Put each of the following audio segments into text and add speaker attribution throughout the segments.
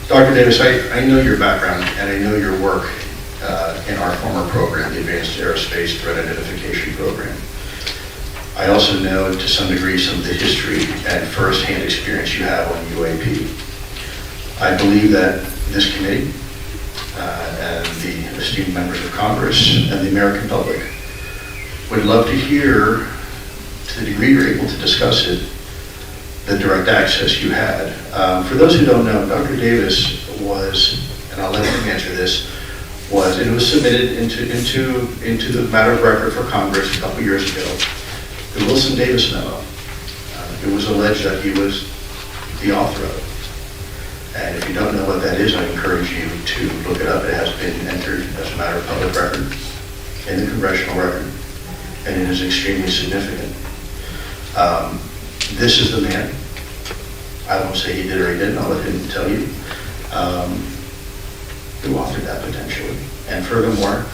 Speaker 1: Dr. Davis, I know your background and I know your work in our former program, the Advanced Aerospace Threat Identification Program. I also know to some degree some of the history and first-hand experience you have on UAP. I believe that this committee and the esteemed members of Congress and the American public would love to hear, to the degree you're able to discuss it, the direct access you had. For those who don't know, Dr. Davis was, and I'll let him answer this, it was submitted into the matter of record for Congress a couple years ago, the Wilson Davis memo. It was alleged that he was the author of it. And if you don't know what that is, I encourage you to look it up. It has been entered as a matter of public record in the congressional record, and it is extremely significant. This is the man. I won't say he did or he didn't, I'll let him tell you, who authored that potentially. And furthermore,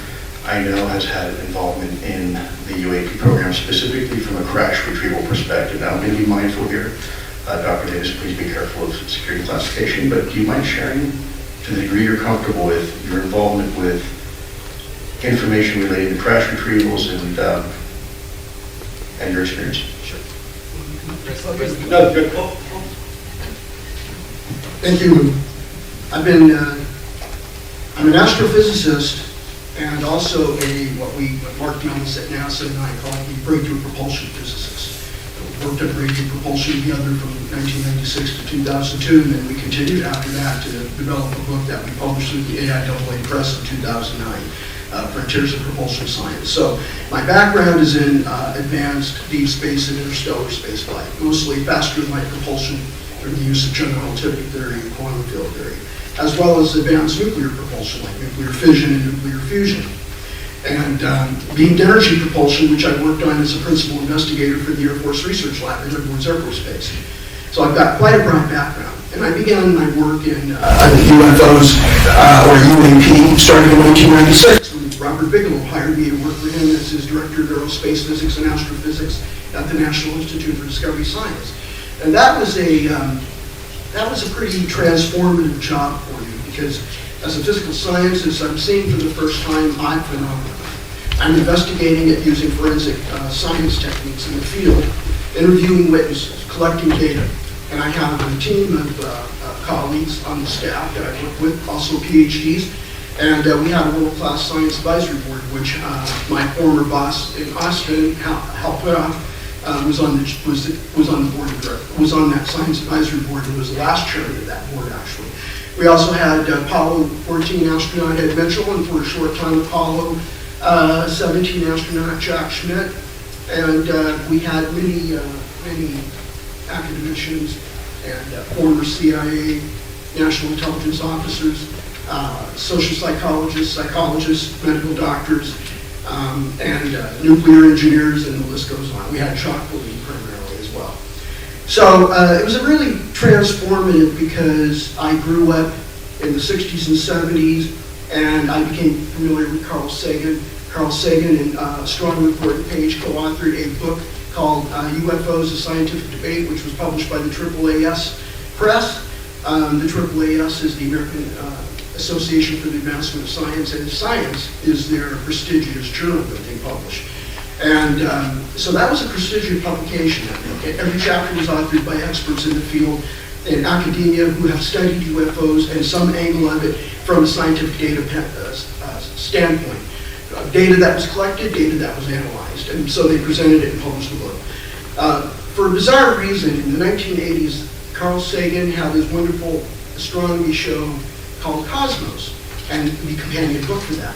Speaker 1: I know has had involvement in the UAP program, specifically from a crash retrieval perspective. Now, I'm going to be mindful here. Dr. Davis, please be careful of security classification, but do you mind sharing, to the degree you're comfortable with, your involvement with information related to crash retrievals and your experience?
Speaker 2: Sure.
Speaker 1: No, good.
Speaker 2: Thank you. I'm an astrophysicist and also what Mark Jones at NASA and I call a breakthrough propulsion physicist. We worked on breakthrough propulsion together from 1996 to 2002, and then we continued after that to develop a book that we published through the AIAA Press in 2009, Frontiers of Propulsion Science. So my background is in advanced deep space and interstellar spaceflight, mostly faster than light propulsion through the use of general relativity theory and quantum field theory, as well as advanced nuclear propulsion like nuclear fission and nuclear fusion. And beamed energy propulsion, which I worked on as a principal investigator for the Air Force Research Lab at Edwards Air Force Base. So I've got quite a broad background. And I began my work in UFOs, or UAP, starting in 1996. When Robert Bigelow hired me to work for him as his director of aerospace physics and astrophysics at the National Institute for Discovery Science. And that was a pretty transformative job for me, because as a physical scientist, I'm seeing for the first time odd phenomena. I'm investigating it using forensic science techniques in the field, interviewing witnesses, collecting data. And I have a team of colleagues on the staff that I work with, also PhDs. And we have a world-class science advisory board, which my former boss in Austin helped put off. Was on the board of directors, was on that science advisory board, and was the last chairman of that board, actually. We also had Apollo 14 astronaut Ed Mitchell, and for a short time Apollo 17 astronaut Jack Schmidt, and we had many academicians and former CIA, national intelligence officers, social psychologists, medical doctors, and nuclear engineers, and the list goes on. We had chocolate primarily as well. So it was a really transformative, because I grew up in the 60s and 70s, and I became familiar with Carl Sagan. Carl Sagan and Strong Report Page co-authored a book called UFOs, A Scientific Debate, which was published by the AAAS Press. The AAAS is the American Association for the Advancement of Science, and Science is their prestigious journal that they publish. And so that was a prestigious publication. Every chapter was authored by experts in the field in academia who have studied UFOs and some angle of it from a scientific data standpoint. Data that was collected, data that was analyzed, and so they presented it and published the book. For a bizarre reason, in the 1980s, Carl Sagan had this wonderful astronomy show called Cosmos, and the companion book for that.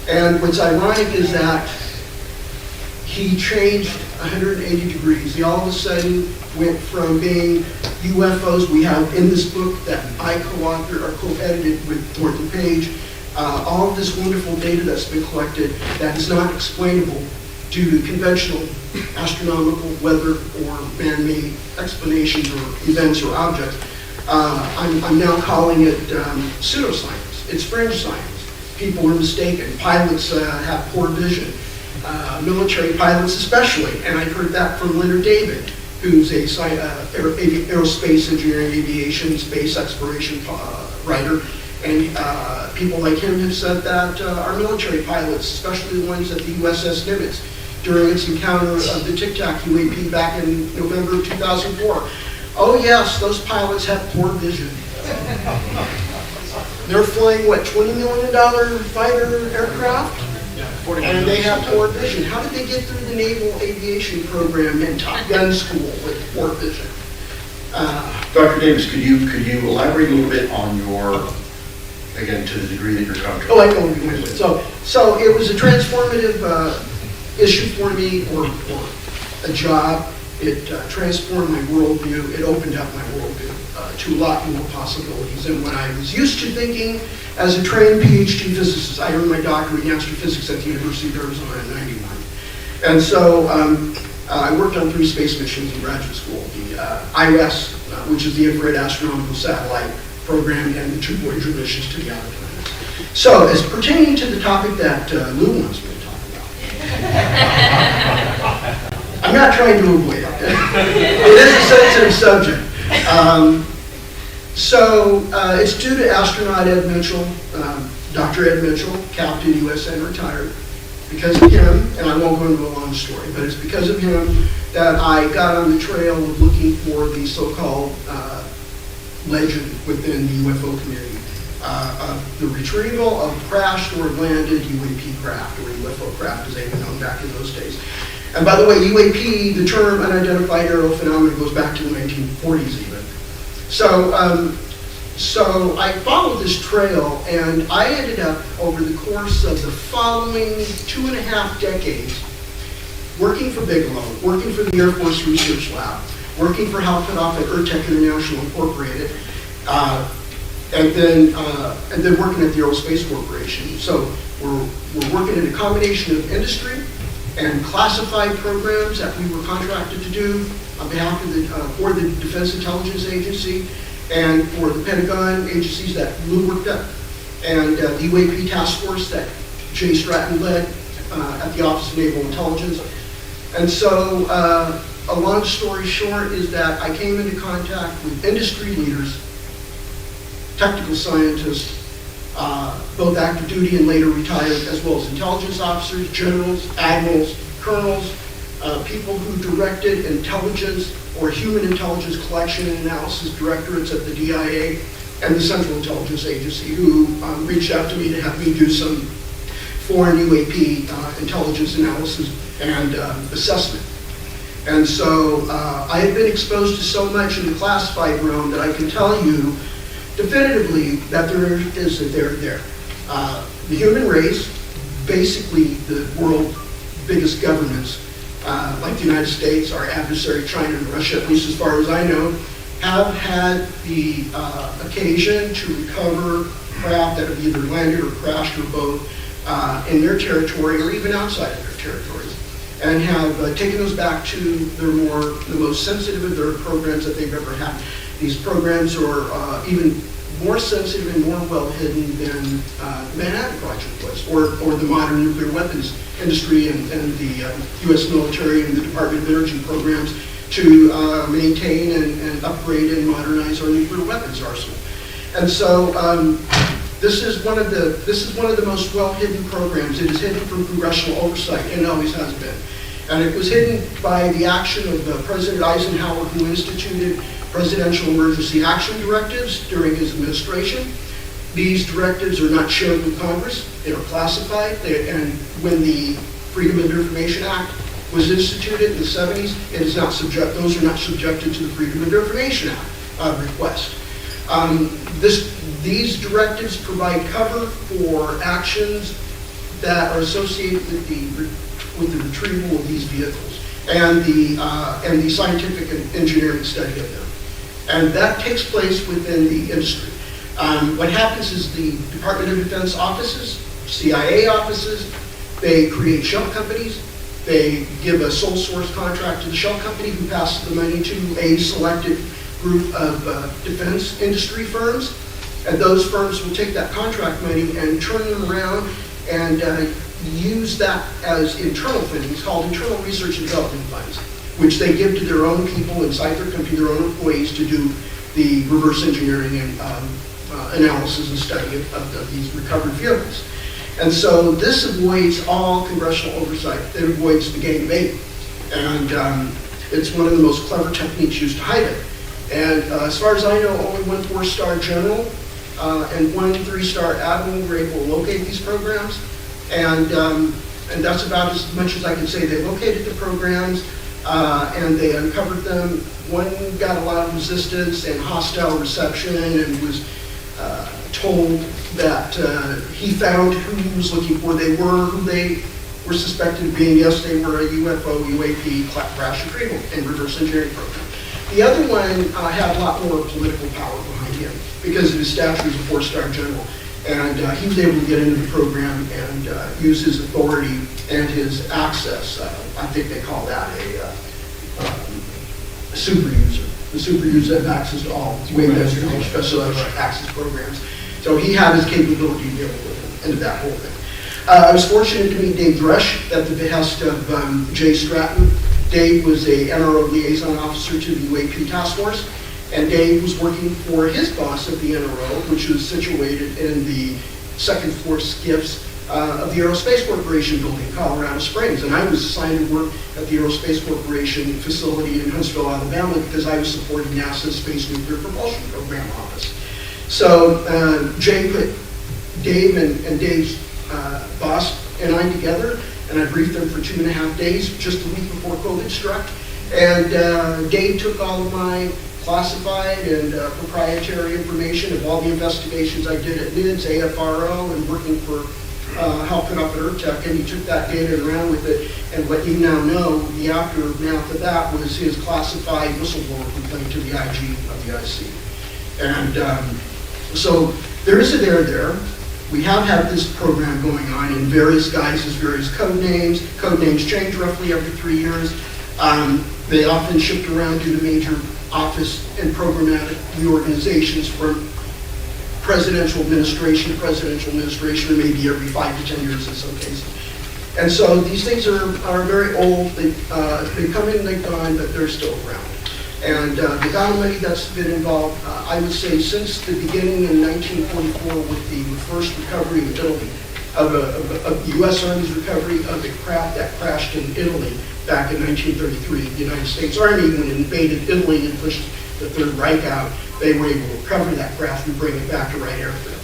Speaker 2: And what's ironic is that he changed 180 degrees. He all of a sudden went from being UFOs, we have in this book that I co-authored or co-edited with Thornton Page, all of this wonderful data that's been collected that is not explainable due to conventional astronomical, weather, or man-made explanations or events or objects. I'm now calling it pseudoscience. It's fringe science. People are mistaken. Pilots have poor vision. Military pilots especially. And I heard that from Leonard David, who's a aerospace engineering, aviation, space exploration writer. And people like him have said that our military pilots, especially the ones at the USS Nimitz, during its encounter of the Tic Tac UAP back in November of 2004, oh yes, those pilots have poor vision. They're flying, what, $20 million fighter aircraft? And they have poor vision. How did they get through the Naval Aviation Program and Top Gun School with poor vision?
Speaker 1: Dr. Davis, could you elaborate a little bit on your, again, to the degree that you're comfortable?
Speaker 2: Oh, I know what you're with. So it was a transformative issue for me, or a job. It transformed my worldview. It opened up my worldview to a lot more possibilities than what I was used to thinking as a trained PhD physicist. I earned my doctorate in astrophysics at the University of Arizona in '91. And so I worked on 3 space missions in graduate school. The IRAS, which is the Infrared Astronomical Satellite Program, and the 2 Voyager missions to the outer planets. So as pertaining to the topic that Lou wants me to talk about, I'm not trying to avoid it. It is a sensitive subject. It's due to astronaut Ed Mitchell, Dr. Ed Mitchell, Captain USN retired. Because of him, and I won't go into a long story, but it's because of him that I got on the trail of looking for the so-called legend within the UFO community. The retrieval of crashed or landed UAP craft, or UFO craft as they were known back in those days. And by the way, UAP, the term unidentified aerial phenomenon, goes back to the 1940s even. So I followed this trail, and I ended up, over the course of the following 2.5 decades, working for Bigelow, working for the Air Force Research Lab, working for Hal Puthoff at Urtech International Incorporated, and then working at the Aerospace Corporation. So we're working in a combination of industry and classified programs that we were contracted to do on behalf of for the Defense Intelligence Agency and for the Pentagon agencies that Lou worked at, and the UAP task force that Jay Stratton led at the Office of Naval Intelligence. And so, a long story short is that I came into contact with industry leaders, technical scientists, both active duty and later retired, as well as intelligence officers, generals, admirals, colonels, people who directed intelligence or human intelligence collection and analysis directorates at the DIA and the Central Intelligence Agency, who reached out to me to have me do some foreign UAP intelligence analysis and assessment. And so I have been exposed to so much in the classified realm that I can tell you definitively that they're there. The human race, basically the world's biggest governments, like the United States, our adversary China and Russia, at least as far as I know, have had the occasion to recover craft that have either landed or crashed or both in their territory or even outside of their territories, and have taken those back to the most sensitive of their programs that they've ever had. These programs are even more sensitive and more well hidden than the Manhattan Project was, or the modern nuclear weapons industry and the U.S. military and the Department of Energy programs to maintain and upgrade and modernize our nuclear weapons arsenal. And so this is one of the most well hidden programs. It is hidden from congressional oversight, and it always has been. And it was hidden by the action of President Eisenhower, who instituted presidential emergency action directives during his administration. These directives are not shared with Congress. They are classified. And when the Freedom of Information Act was instituted in the 70s, those are not subjected to the Freedom of Information Act request. These directives provide cover for actions that are associated with the retrieval of these vehicles and the scientific and engineering study of them. And that takes place within the industry. What happens is the Department of Defense offices, CIA offices, they create shell companies. They give a sole source contract to the shell company, who passes the money to a selected group of defense industry firms. And those firms will take that contract money and turn them around and use that as internal funding. It's called internal research and development funds, which they give to their own people inside their company, their own employees, to do the reverse engineering and analysis and study of these recovered vehicles. And so this avoids all congressional oversight. It avoids the game debate. And it's one of the most clever techniques used to hide it. And as far as I know, only one 4-star general and one 3-star admiral were able to locate these programs. And that's about as much as I can say. They located the programs and they uncovered them. One got a lot of resistance and hostile reception and was told that he found who he was looking for. They were who they were suspected of being. Yes, they were a UFO, UAP, crash retrieval and reverse engineering program. The other one had a lot more political power behind him because of his stature as a 4-star general. And he was able to get into the program and use his authority and his access. I think they call that a super user. The super user has access to all Windows and special access programs. So he had his capability to be able to into that whole thing. I was fortunate to meet Dave Dresch at the behest of Jay Stratton. Dave was a NRO liaison officer to the UAP task force, and Dave was working for his boss at the NRO, which was situated in the second floor skiffs of the Aerospace Corporation building in Colorado Springs. And I was assigned to work at the Aerospace Corporation facility in Huntsville, Alabama, because I was supporting NASA's Space Nuclear Propulsion Program office. So Jay put Dave and Dave's boss and I together, and I briefed them for 2.5 days, just a week before COVID struck. And Dave took all of my classified and proprietary information of all the investigations I did at NIDS, AFRO, and working for helping up at ERTEC, and he took that data and ran with it. And what you now know, the aftermath of that was his classified whistleblower complaint to the IG of the IC. And so there is a there. We have had this program going on in various guises, various code names. Code names change roughly every 3 years. They often shift around due to major office and programmatic reorganizations from presidential administration, or maybe every 5 to 10 years in some cases. And so these things are very old. They come in and they've gone, but they're still around. And the amount of money that's been involved, I would say since the beginning in 1944 with the first recovery in Italy, of the U.S. Army's recovery of the craft that crashed in Italy back in 1933. The United States Army, when it invaded Italy and pushed the Third Reich out, they were able to recover that craft and bring it back to Wright Airfield.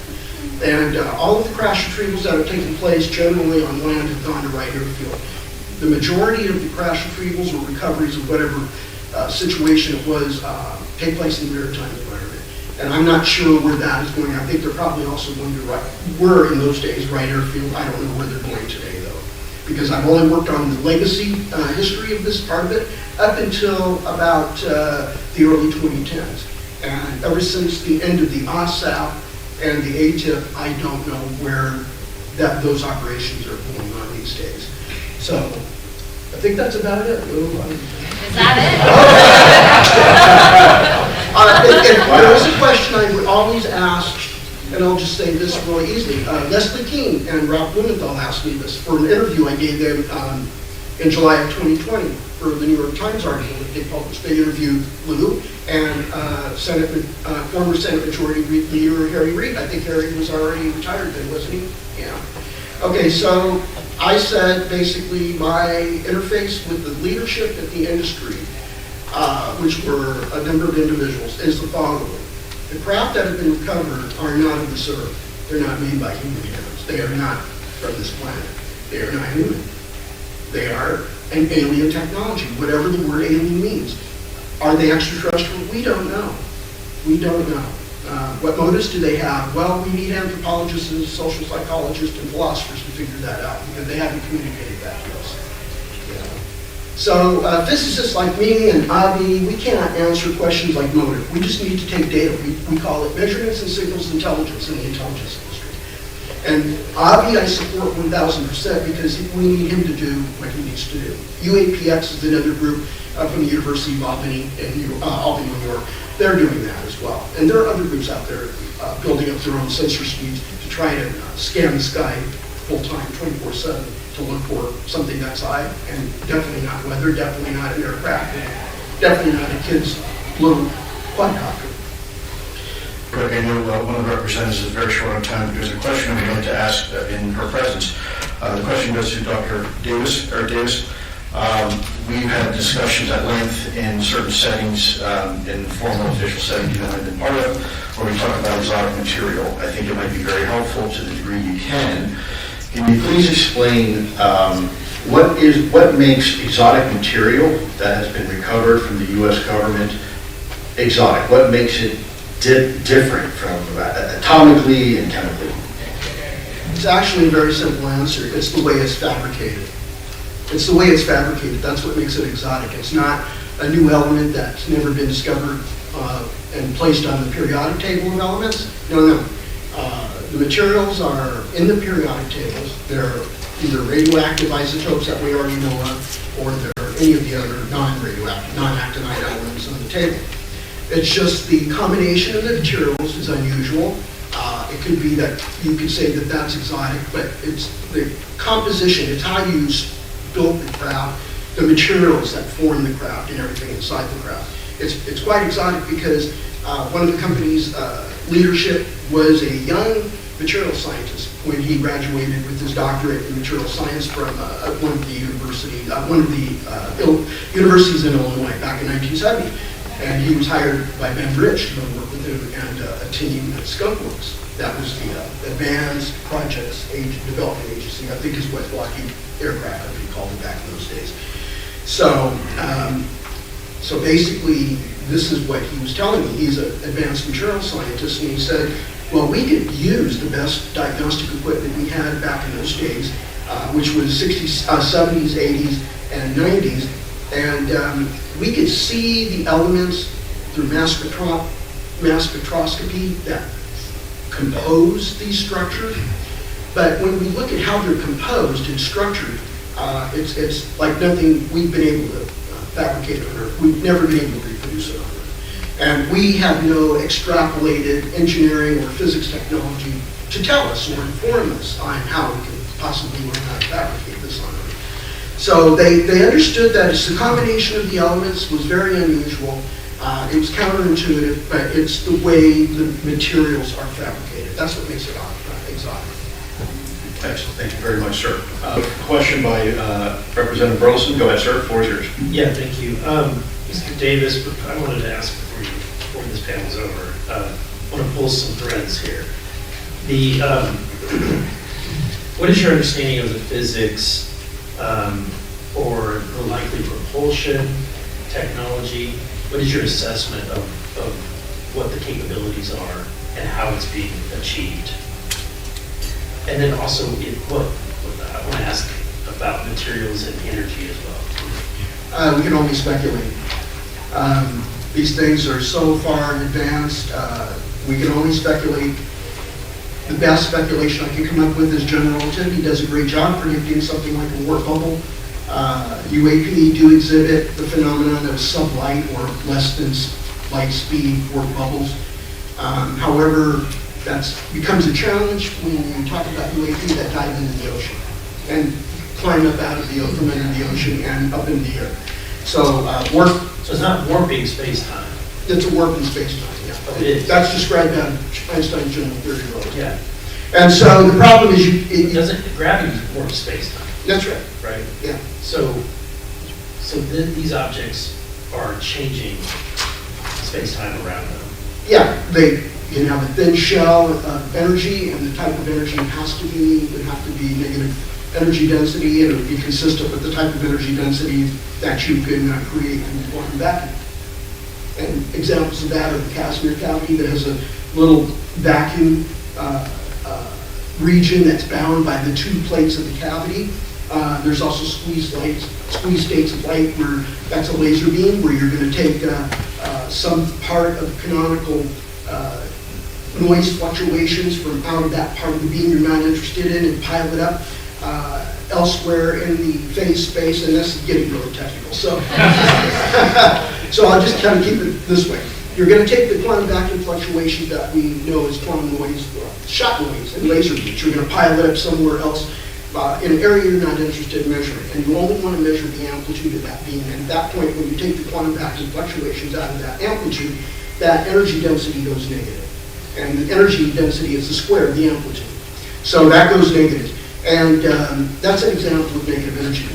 Speaker 2: And all of the crash retrievals that have taken place generally on land have gone to Wright Airfield. The majority of the crash retrievals or recoveries of whatever situation it was take place in the maritime environment. And I'm not sure where that is going. I think they're probably also going to were in those days Wright Airfield. I don't know where they're going today though, because I've only worked on the legacy history of this part of it up until about the early 2010s. And ever since the end of the OSAP and the ATIP, I don't know where those operations are going on these days. So I think that's about it.
Speaker 3: Is that
Speaker 2: If there was a question I would always ask, and I'll just say this really easily. Leslie Keene and Ralph Blumenthal asked me this for an interview I gave them in July of 2020 for the New York Times article that they published. They interviewed Lou and former Senate Majority Leader Harry Reid. I think Harry was already retired then, wasn't he? Yeah. Okay, so I said basically my interface with the leadership at the industry, which were a number of individuals, is the following. The craft that have been recovered are not of this earth. They're not made by human hands. They are not from this planet. They are not human. They are an alien technology, whatever the word alien means. Are they extraterrestrial? We don't know. We don't know. What motives do they have? Well, we need anthropologists and social psychologists and philosophers to figure that out because they haven't communicated that to us. So physicists like me and Avi, we cannot answer questions like motive. We just need to take data. We call it measurements and signals intelligence in the intelligence industry. And Avi I support 1,000% because we need him to do what he needs to do. UAPX is another group from the University of Albany in Albany, New York. They're doing that as well. And there are other groups out there building up their own sensor suites to try to scan the sky full-time, 24/7, to look for something that's high, and definitely not weather, definitely not an aircraft, definitely not a kid's little quadcopter.
Speaker 1: Greg, I know one of the representatives is very short on time, but there's a question I'd like to ask in her presence. The question goes to Dr. Davis. We've had discussions at length in certain settings, in formal official settings that I've been part of, where we talk about exotic material. I think it might be very helpful to the degree you can. Can you please explain what makes exotic material that has been recovered from the U.S. government exotic? What makes it different from atomically and chemically?
Speaker 2: It's actually a very simple answer. It's the way it's fabricated. It's the way it's fabricated. That's what makes it exotic. It's not a new element that's never been discovered and placed on the periodic table of elements. No. The materials are in the periodic tables. They're either radioactive isotopes that we already know of, or they're any of the other non-radioactive, non-actinide elements on the table. It's just the combination of the materials is unusual. It could be that you could say that that's exotic, but it's the composition, it's how you build the craft, the materials that form the craft and everything inside the craft. It's quite exotic because one of the company's leadership was a young material scientist when he graduated with his doctorate in material science from one of the universities in Illinois back in 1970. And he was hired by Ben Rich to go work with him and a team at Skunkworks. That was the Advanced Projects Development Agency, I think is what Lockheed Aircraft, I think, called it back in those days. So, so basically, this is what he was telling me. He's an advanced material scientist, and he said, well, we could use the best diagnostic equipment we had back in those days, which was 60s, 70s, 80s, and 90s, and we could see the elements through mass spectroscopy that compose these structures. But when we look at how they're composed and structured, it's like nothing we've been able to fabricate on Earth. We've never been able to reproduce it on Earth. And we have no extrapolated engineering or physics technology to tell us or inform us on how we can possibly learn how to fabricate this on Earth. So they understood that it's the combination of the elements was very unusual. It was counterintuitive, but it's the way the materials are fabricated. That's what makes it exotic.
Speaker 1: Excellent. Thank you very much, sir. Question by Representative Burleson. Go ahead, sir. The floor is yours.
Speaker 3: Yeah, thank you. Mr. Davis, I wanted to ask before this panel's over, I want to pull some threads here. What is your understanding of the physics or the likely propulsion technology? What is your assessment of what the capabilities are and how it's being achieved? And then also, I want to ask about materials and energy as well.
Speaker 2: We can only speculate. These things are so far in advance, we can only speculate. The best speculation I can come up with is General Relativity does a great job predicting something like a warp bubble. UAP do exhibit the phenomenon of sublight or less than light speed warp bubbles. However, that becomes a challenge when you talk about UAP that dive into the ocean and climb up out of the from under the ocean and up in the air. So warp.
Speaker 3: So it's not warping space-time.
Speaker 2: It's a warp in space-time. Yeah.
Speaker 3: Oh, it is.
Speaker 2: That's described in Einstein's general theory of relativity.
Speaker 3: Yeah.
Speaker 2: And so the problem is
Speaker 3: It doesn't gravity warps space-time.
Speaker 2: That's right.
Speaker 3: Right.
Speaker 2: Yeah.
Speaker 3: So these objects are changing space-time around them.
Speaker 2: Yeah. They have a thin shell of energy, and the type of energy would have to be negative energy density, and it would be consistent with the type of energy density that you can create in the quantum vacuum. And examples of that are the Casimir cavity that has a little vacuum region that's bound by the two plates of the cavity. There's also squeeze states of light where that's a laser beam where you're going to take some part of the canonical noise fluctuations from out of that part of the beam you're not interested in and pile it up elsewhere in the phase space, and this is getting really technical. So, so I'll just kind of keep it this way. You're going to take the quantum vacuum fluctuations that we know as quantum noise, shot noise, and laser beams. You're going to pile it up somewhere else in an area you're not interested in measuring. And you only want to measure the amplitude of that beam. And at that point, when you take the quantum vacuum fluctuations out of that amplitude, that energy density goes negative. And the energy density is the square of the amplitude. So that goes negative. And that's an example of negative energy.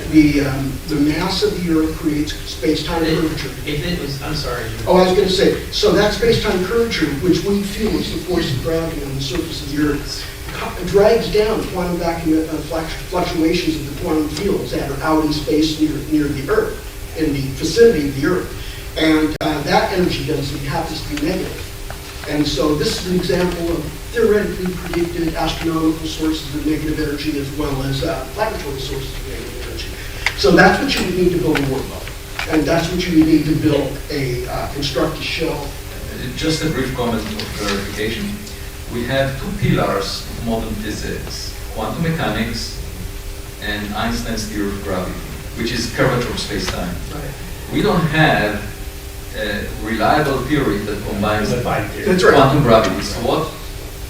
Speaker 2: The mass of the Earth creates space-time curvature.
Speaker 3: If it was, I'm sorry.
Speaker 2: Oh, I was going to say, so that space-time curvature, which we feel is the force of gravity on the surface of the Earth, drags down quantum vacuum fluctuations of the quantum fields that are out in space near the Earth, in the vicinity of the Earth. And that energy density happens to be negative. And so this is an example of theoretically predicted astronomical sources of negative energy as well as laboratory sources of negative energy. So that's what you would need to build a workload. And that's what you would need to build construct a shell.
Speaker 4: Just a brief comment of clarification. We have two pillars of modern physics, quantum mechanics and Einstein's theory of gravity, which is curvature of space-time.
Speaker 2: Right.
Speaker 4: We don't have a reliable theory that combines
Speaker 3: That's right.
Speaker 4: quantum gravity. So what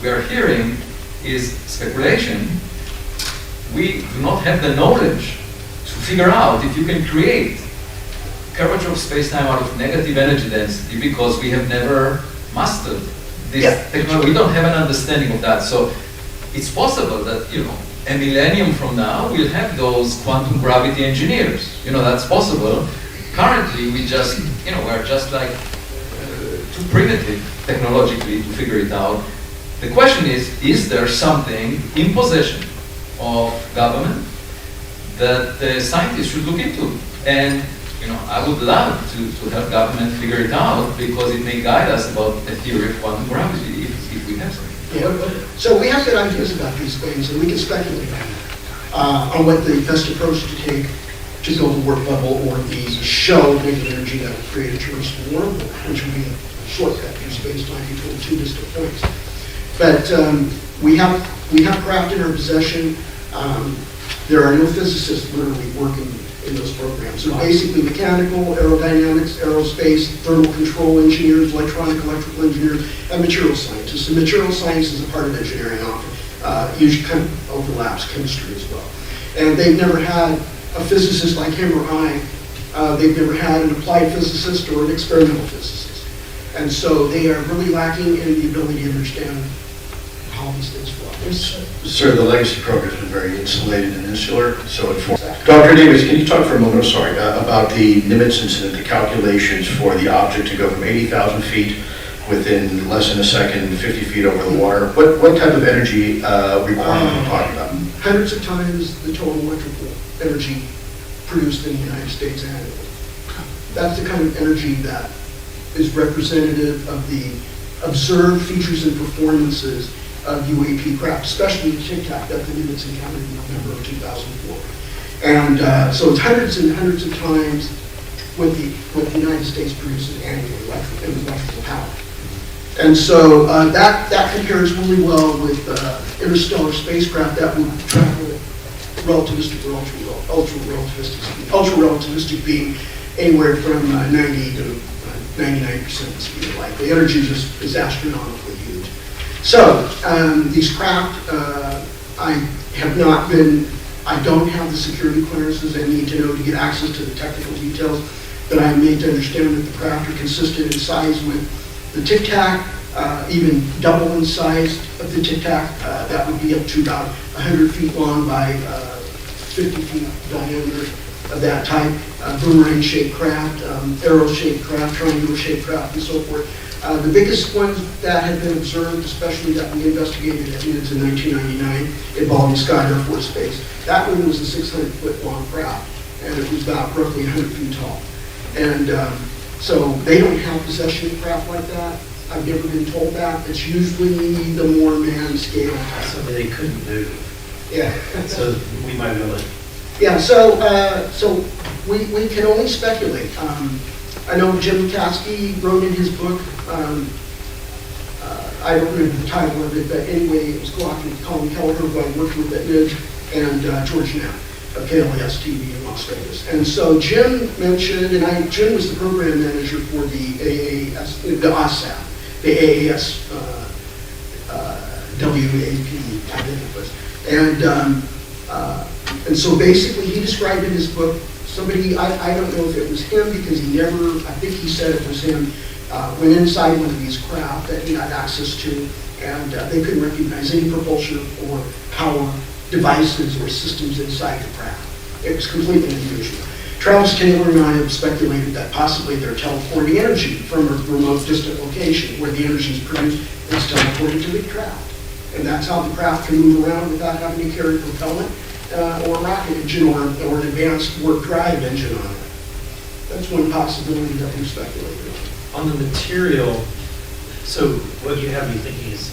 Speaker 4: we are hearing is speculation. We do not have the knowledge to figure out if you can create curvature of space-time out of negative energy density because we have never mastered this technology. We don't have an understanding of that. So it's possible that, a millennium from now we'll have those quantum gravity engineers. That's possible. Currently, we're just like too primitive technologically to figure it out. The question is there something in possession of government that the scientists should look into? And, I would love to help government figure it out because it may guide us about the theory of quantum gravity if we have something.
Speaker 2: Yeah. So we have good ideas about these things, and we can speculate on what the best approach to take to build a work level or the shell of negative energy that will create a traversable wormhole, which would be a shortcut through space-time between two distant points. But we have craft in our possession. There are no physicists literally working in those programs. They're basically mechanical, aerodynamics, aerospace, thermal control engineers, electrical engineers, and material scientists. And material science is a part of engineering often. Usually kind of overlaps chemistry as well. And they've never had a physicist like him or I. They've never had an applied physicist or an experimental physicist. And so they are really lacking in the ability to understand how these things work.
Speaker 1: Sir, the legacy program has been very insulated and insular, so it forms. Dr. Davis, can you talk for a moment, about the Nimitz incident, the calculations for the object to go from 80,000 feet within less than a second, 50 feet over the water? What type of energy requirement are we talking about?
Speaker 2: Hundreds of times the total electrical energy produced in the United States annually. That's the kind of energy that is representative of the observed features and performances of UAP craft, especially the Tic Tac that the Nimitz encountered in November of 2004. And so it's hundreds and hundreds of times what the United States produces annually in electrical power. And so that compares really well with interstellar spacecraft that would travel relativistic or ultra-relativistic being anywhere from 90 to 99% the speed of light. The energy is astronomically huge. So these craft, I don't have the security clearances I need to know to get access to the technical details, but I am made to understand that the craft are consistent in size with the Tic Tac, even double in size of the Tic Tac. That would be up to about 100 feet long by 50 feet diameter of that type. Boomerang-shaped craft, arrow-shaped craft, triangular-shaped craft, and so forth. The biggest ones that have been observed, especially that we investigated at NIDS in 1999, involving Scott Air Force Base. That one was a 600-foot long craft, and it was about roughly 100 feet tall. And so they don't have possession of craft like that. I've never been told that. It's usually the more manned scale.
Speaker 3: So they couldn't move.
Speaker 2: Yeah.
Speaker 3: So we might be able to.
Speaker 2: Yeah, so we can only speculate. I know Jim Kasky wrote in his book, I don't remember the title of it, but anyway, it was cooperative with Colin Kelleher, who I worked with at NIDS, and George Knapp of KLAS TV in Las Vegas. And so Jim mentioned, and Jim was the program manager for the AAS, the OSAP, the AAS WAP, I think it was. And so basically he described in his book, somebody, I don't know if it was him because he never, I think he said it was him, went inside one of these craft that he had access to, and they couldn't recognize any propulsion or power devices or systems inside the craft. It was completely unusual. Travis Taylor and I have speculated that possibly they're teleporting energy from a remote, distant location where the energy is produced and it's teleported to the craft. And that's how the craft can move around without having to carry propellant or a rocket engine or an advanced warp drive engine on it. That's one possibility that we've speculated on.
Speaker 3: On the material, so what you have me thinking is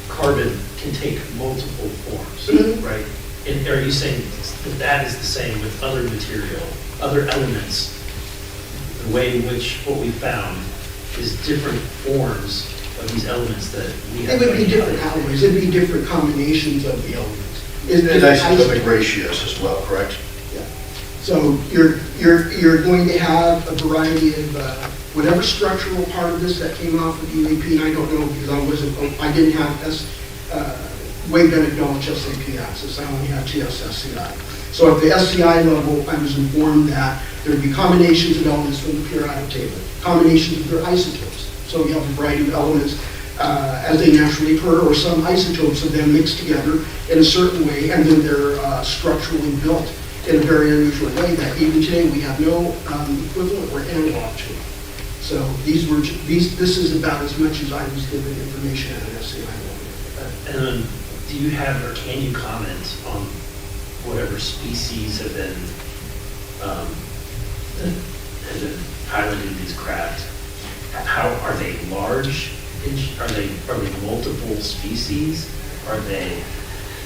Speaker 3: carbon can take multiple forms,
Speaker 2: Mhm.
Speaker 3: right? And are you saying that that is the same with other material, other elements? The way in which what we found is different forms of these elements that we have.
Speaker 2: It would be different alloys, it'd be different combinations of the elements.
Speaker 1: And isotopic ratios as well, correct?
Speaker 2: Yeah. So you're going to have a variety of whatever structural part of this that came off of the UAP, and I don't know because I didn't have wave gun knowledge SAP access. I only had TSSCI. So at the SCI level, I was informed that there would be combinations of elements from the periodic table, combinations of their isotopes. So you have a variety of elements as they naturally occur, or some isotopes of them mixed together in a certain way, and then they're structurally built in a very unusual way that even today we have no equivalent or analog to. So this is about as much as I was given information at an SCI level.
Speaker 3: And then, do you have, or can you comment on whatever species have been piloting these craft? How are they large? Are they multiple species? Are they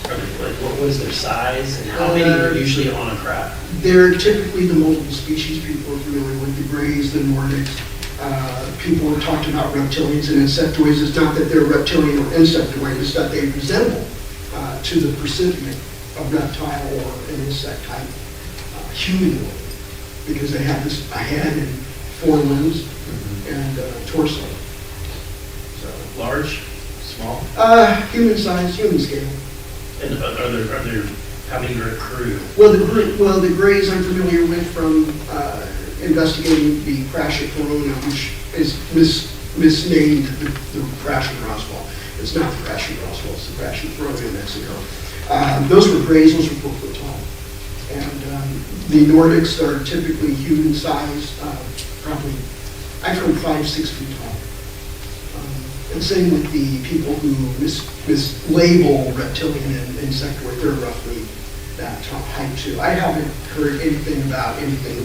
Speaker 3: like what is their size, and how many are usually on a craft?
Speaker 2: They're typically the multiple species. People are familiar with the Greys, the Nordics. People are talking about reptilians and insectoids. It's not that they're reptilian or insectoid, it's that they resemble to the percipient of reptile or an insect type humanoid, because they have a head and 4 limbs and torso. So
Speaker 3: Large, small,
Speaker 2: human size, human scale.
Speaker 3: and are there how many are crew?
Speaker 2: Well, the Greys I'm familiar with from investigating the crash at Corona, which is misnamed the crash in Roswell. It's not the crash in Roswell, it's the crash in Corona, New Mexico. Those were Greys, those were 4 foot tall. And the Nordics are typically human size, probably, actually 5-6 feet tall. And same with the people who mislabel reptilian and insectoid, they're roughly that height too. I haven't heard anything about anything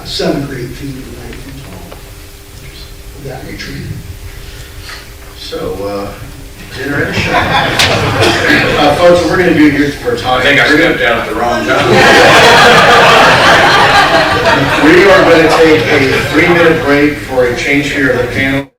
Speaker 2: 7 or 8 feet or 9 feet tall of that nature.
Speaker 1: So, dinner and a shot. Folks, what we're going to do here for time.
Speaker 5: I think I stepped out at the wrong time.
Speaker 1: We are going to take a 3-minute break for a change here of the panel.